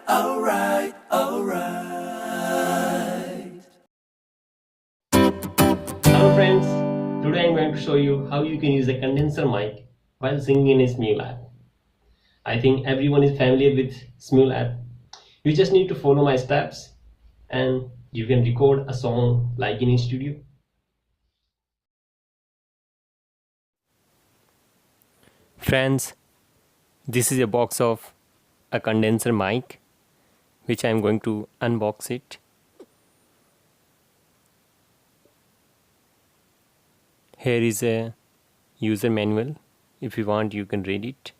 alright, alright. Hello friends, today I'm going to show you how you can use a condenser mic while singing in a Smule app. I think everyone is familiar with Smule app. You just need to follow my steps and you can record a song like in a studio. Friends, this is a box of a condenser mic which I'm going to unbox it. Here is a user manual. If you want, you can read it.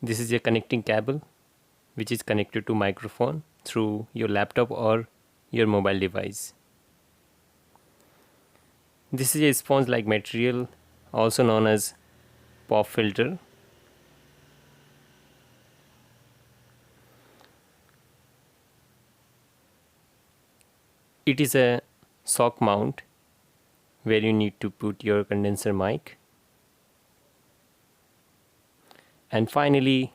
This is a connecting cable which is connected to microphone through your laptop or your mobile device. This is a sponge-like material, also known as pop filter. It is a sock mount where you need to put your condenser mic. And finally,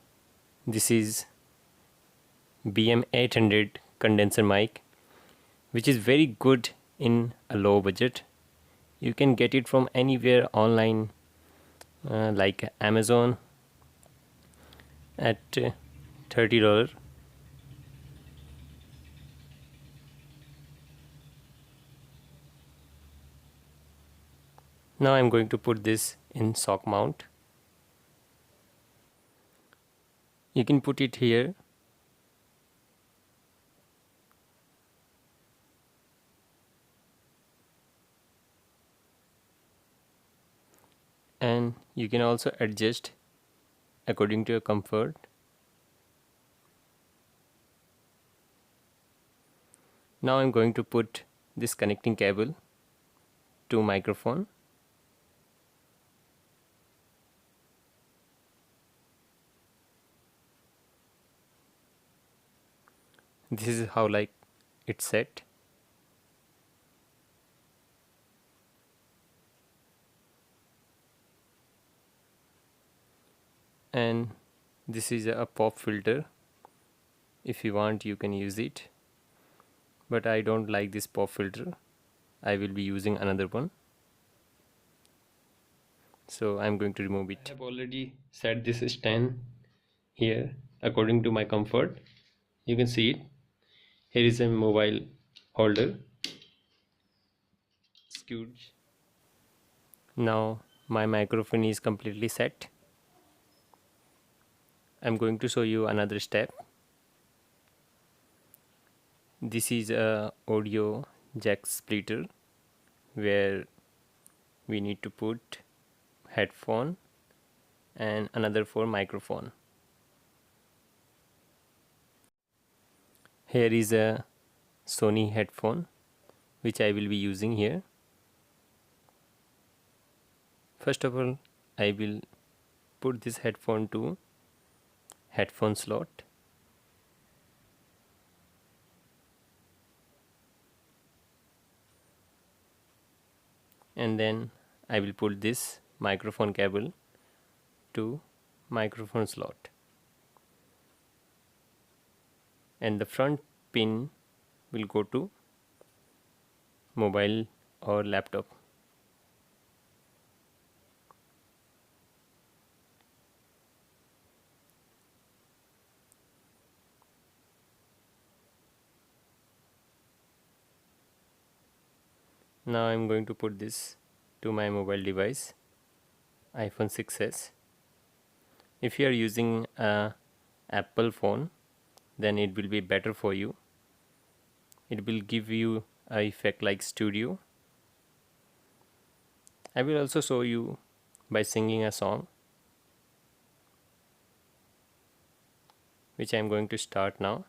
this is BM-800 condenser mic, which is very good in a low budget. You can get it from anywhere online, like Amazon at $30. Now I'm going to put this in sock mount. You can put it here. And you can also adjust according to your comfort. Now I'm going to put this connecting cable to microphone. This is how like it's set. And this is a pop filter. If you want, you can use it, but I don't like this pop filter. I will be using another one, so I'm going to remove it. I have already set this stand here according to my comfort. You can see it. Here is a mobile holder. Huge. Now my microphone is completely set. I'm going to show you another step. This is a audio jack splitter where we need to put headphone and another for microphone. Here is a Sony headphone which I will be using here. First of all, I will put this headphone to headphone slot. And then I will put this microphone cable to microphone slot. And the front pin will go to mobile or laptop. Now I'm going to put this to my mobile device, iPhone 6s. If you are using a Apple phone, then it will be better for you. It will give you a effect like studio. I will also show you by singing a song, which I am going to start now.